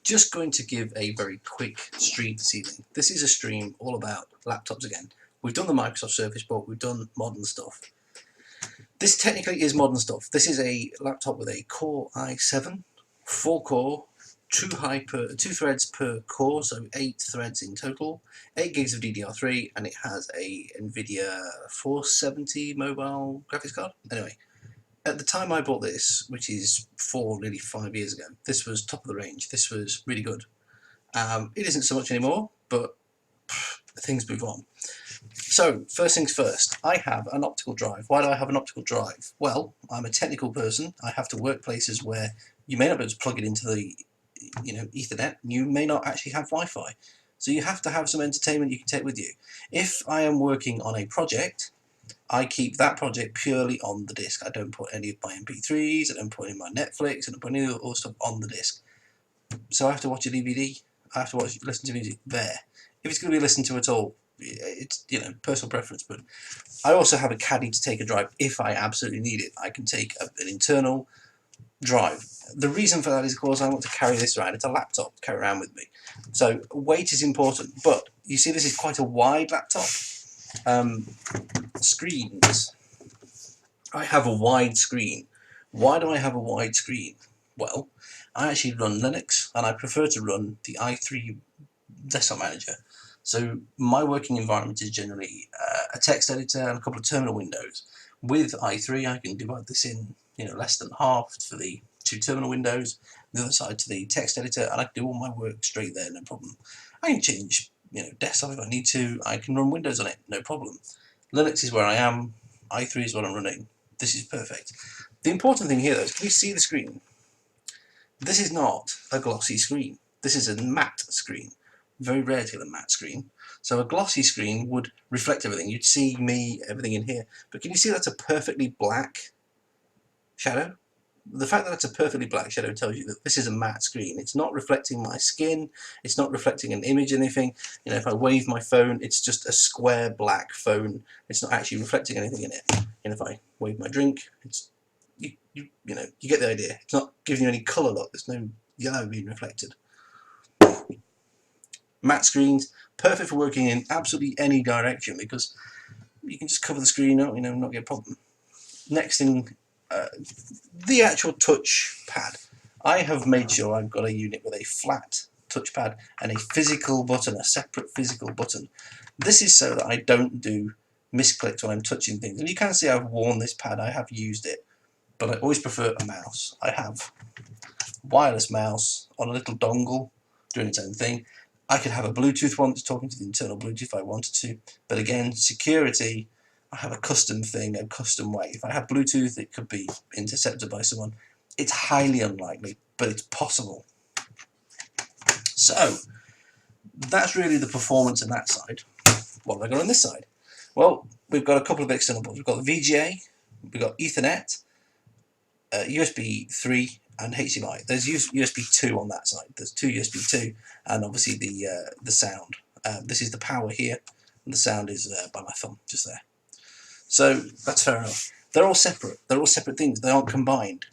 just going to give a very quick stream this evening. This is a stream all about laptops again. We've done the Microsoft Surface Book, we've done modern stuff. This technically is modern stuff. This is a laptop with a Core i7, 4-core, 2 threads per core, so 8 threads in total, 8 gigs of DDR3, and it has a NVIDIA 470 mobile graphics card. Anyway, at the time I bought this, which is nearly 5 years ago, this was top of the range. This was really good. It isn't so much anymore, but things move on. So, first things first, I have an optical drive. Why do I have an optical drive? Well, I'm a technical person. I have to work places where you may not be able to plug it into the Ethernet. You may not actually have Wi-Fi. So you have to have some entertainment you can take with you. If I am working on a project, I keep that project purely on the disk. I don't put any of my MP3s, I don't put any of my Netflix, I don't put any of the stuff on the disk. So I have to watch a DVD, I have to listen to music there. If it's going to be listened to at all, it's personal preference, but I also have a caddy to take a drive if I absolutely need it. I can take an internal drive. The reason for that is, of course, I want to carry this around. It's a laptop to carry around with me. So weight is important, but you see this is quite a wide laptop. Screens. I have a wide screen. Why do I have a wide screen? Well, I actually run Linux, and I prefer to run the i3 desktop manager. So my working environment is generally a text editor and a couple of terminal windows. With i3, I can divide this in less than half for the 2 terminal windows, the other side to the text editor, and I can do all my work straight there, no problem. I can change desktop if I need to. I can run Windows on it, no problem. Linux is where I am. i3 is what I'm running. This is perfect. The important thing here, though, is can you see the screen? This is not a glossy screen. This is a matte screen. Very rare to get a matte screen. So a glossy screen would reflect everything. You'd see me, everything in here. But can you see that's a perfectly black shadow? The fact that it's a perfectly black shadow tells you that this is a matte screen. It's not reflecting my skin. It's not reflecting an image or anything. If I wave my phone, it's just a square black phone. It's not actually reflecting anything in it. And if I wave my drink, it's you get the idea. It's not giving you any colour. Look, there's no yellow being reflected. Matte screens, perfect for working in absolutely any direction because you can just cover the screen up, not get a problem. Next thing, the actual touch pad. I have made sure I've got a unit with a flat touchpad and a physical button, a separate physical button. This is so that I don't do misclicks when I'm touching things. And you can see I've worn this pad, I have used it, but I always prefer a mouse. I have wireless mouse on a little dongle doing its own thing. I could have a Bluetooth one that's talking to the internal Bluetooth if I wanted to, but again, security, I have a custom thing, a custom way. If I have Bluetooth, it could be intercepted by someone. It's highly unlikely, but it's possible. So, that's really the performance on that side. What have I got on this side? Well, we've got a couple of external ports. We've got the VGA, we've got Ethernet, USB 3, and HDMI. There's USB 2 on that side. There's 2 USB 2, and obviously the sound. This is the power here, and the sound is by my thumb, just there. So that's fair enough. They're all separate. They're all separate things. They aren't combined.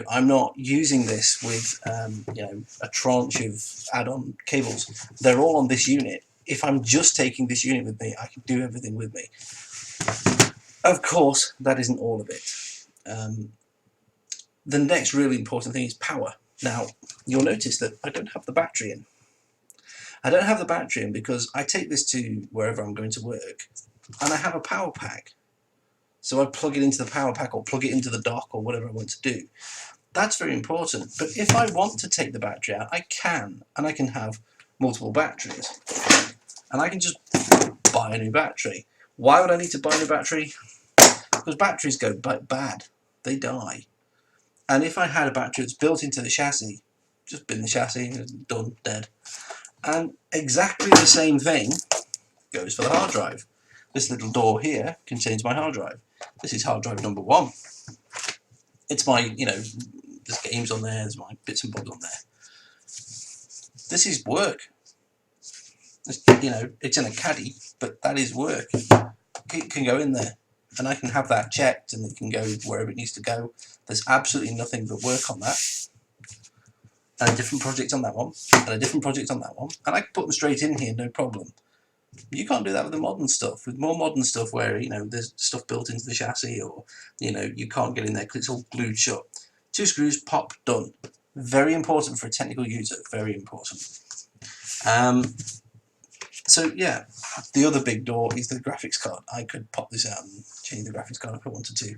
I'm not using this with a tranche of add-on cables. They're all on this unit. If I'm just taking this unit with me, I can do everything with me. Of course, that isn't all of it. The next really important thing is power. Now, you'll notice that I don't have the battery in. I don't have the battery in because I take this to wherever I'm going to work, and I have a power pack. So I plug it into the power pack or plug it into the dock or whatever I want to do. That's very important. But if I want to take the battery out, I can, and I can have multiple batteries. And I can just buy a new battery. Why would I need to buy a new battery? Because batteries go bad. They die. And if I had a battery that's built into the chassis, just bin the chassis, done, dead. And exactly the same thing goes for the hard drive. This little door here contains my hard drive. This is hard drive number 1. It's my, there's games on there, there's my bits and bobs on there. This is work. It's in a caddy, but that is work. It can go in there, and I can have that checked, and it can go wherever it needs to go. There's absolutely nothing but work on that. and a different project on that one, and a different project on that one, and I can put them straight in here, no problem. You can't do that with the modern stuff. With more modern stuff where, you know, there's stuff built into the chassis, or, you know, you can't get in there because it's all glued shut. 2 screws, pop, done. Very important for a technical user, very important. So yeah, the other big door is the graphics card. I could pop this out and change the graphics card if I wanted to.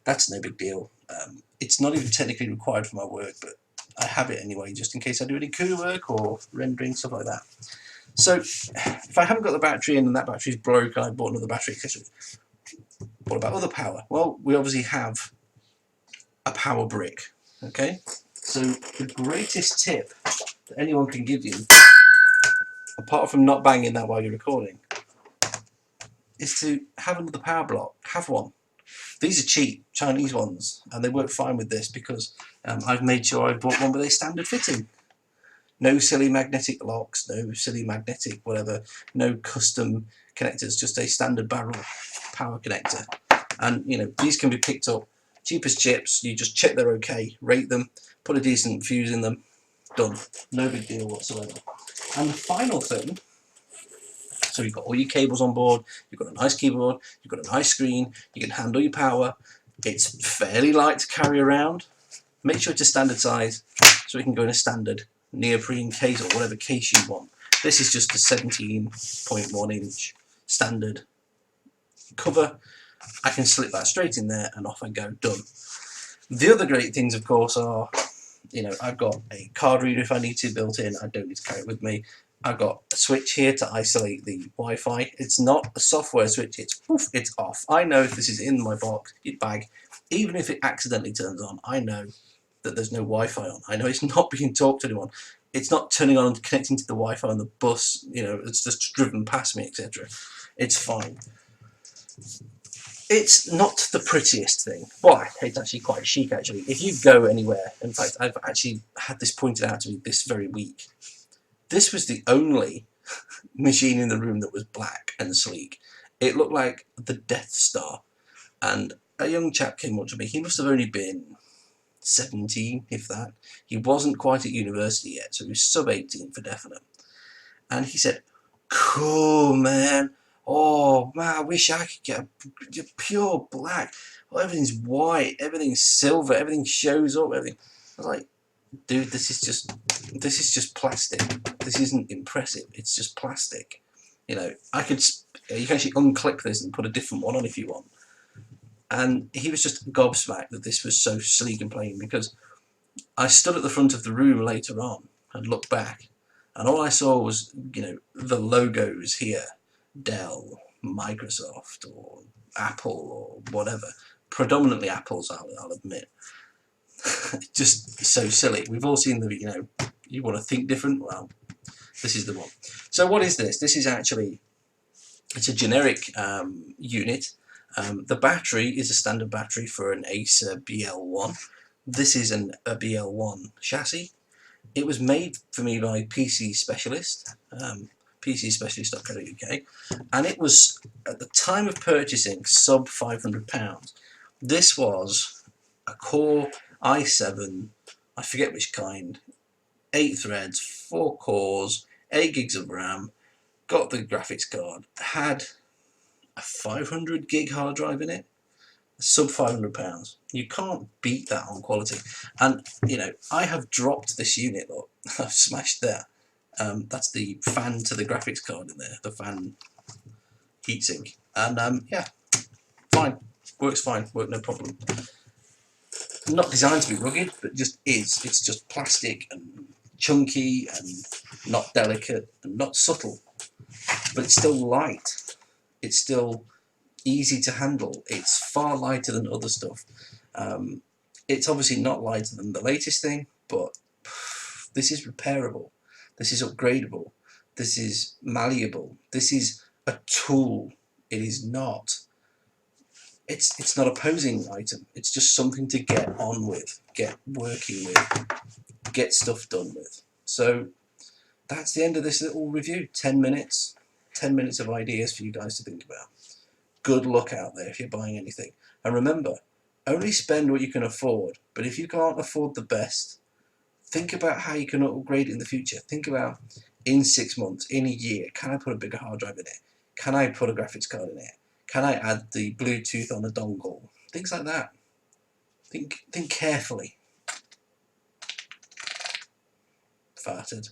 That's no big deal. It's not even technically required for my work, but I have it anyway, just in case I do any CUDA work or rendering, stuff like that. So if I haven't got the battery in and that battery's broke and I bought another battery, etc., what about other power? Well, we obviously have a power brick, okay? So the greatest tip that anyone can give you, apart from not banging that while you're recording, is to have another power block. Have one. These are cheap Chinese ones, and they work fine with this because I've made sure I've bought one with a standard fitting. No silly magnetic locks, no silly magnetic whatever, no custom connectors, just a standard barrel power connector. And you know, these can be picked up cheap as chips. You just check they're okay, rate them, put a decent fuse in them, done. No big deal whatsoever. And the final thing, so you've got all your cables on board, you've got a nice keyboard, you've got a nice screen, you can handle your power, it's fairly light to carry around. Make sure it's a standard size so it can go in a standard neoprene case or whatever case you want. This is just a 17.1 inch standard cover. I can slip that straight in there and off I go, done. The other great things, of course, are, you know, I've got a card reader if I need to built in. I don't need to carry it with me. I've got a switch here to isolate the Wi-Fi. It's not a software switch, it's poof, it's off. I know if this is in my box, bag, even if it accidentally turns on, I know that there's no Wi-Fi on. I know it's not being talked to anyone. It's not turning on and connecting to the Wi-Fi on the bus, you know, it's just driven past me, etc. It's fine. It's not the prettiest thing, but it's actually quite chic actually. If you go anywhere, in fact I've actually had this pointed out to me this very week, this was the only machine in the room that was black and sleek. It looked like the Death Star, and a young chap came up to me. He must have only been 17, if that. He wasn't quite at university yet, so he was sub 18 for definite. And he said, "Cool, man. Oh man, I wish I could get a pure black. Oh, everything's white, everything's silver, everything shows up, everything." I was like, "Dude, this is just plastic. This isn't impressive. It's just plastic. You know, you can actually unclip this and put a different one on if you want." And he was just gobsmacked that this was so sleek and plain, because I stood at the front of the room later on and looked back, and all I saw was, you know, the logos here, Dell, Microsoft, or Apple, or whatever. Predominantly Apple's, I'll admit. Just so silly. We've all seen the, you know, you want to think different? Well, this is the one. So what is this? This is actually, it's a generic unit. The battery is a standard battery for an Acer BL1. This is a BL1 chassis. It was made for me by PC Specialist, pcspecialist.co.uk, and it was, at the time of purchasing, sub £500. This was a Core i7, I forget which kind, 8 threads, 4 cores, 8 gigs of RAM, got the graphics card, had a 500 gig hard drive in it, sub £500. You can't beat that on quality. And you know, I have dropped this unit. Look, I've smashed that. That's the fan to the graphics card in there, the fan heatsink, and yeah, fine, works fine, no problem. Not designed to be rugged, but just is. It's just plastic and chunky and not delicate and not subtle, but it's still light. It's still easy to handle. It's far lighter than other stuff. It's obviously not lighter than the latest thing, but this is repairable. This is upgradable. This is malleable. This is a tool. It is not. It's not a posing item. It's just something to get on with, get working with, get stuff done with. So that's the end of this little review. 10 minutes. 10 minutes of ideas for you guys to think about. Good luck out there if you're buying anything. And remember, only spend what you can afford. But if you can't afford the best, Think about how you can upgrade it in the future. Think about in 6 months, in a year, can I put a bigger hard drive in it? Can I put a graphics card in it? Can I add the Bluetooth on a dongle? Things like that. Think carefully. Farted.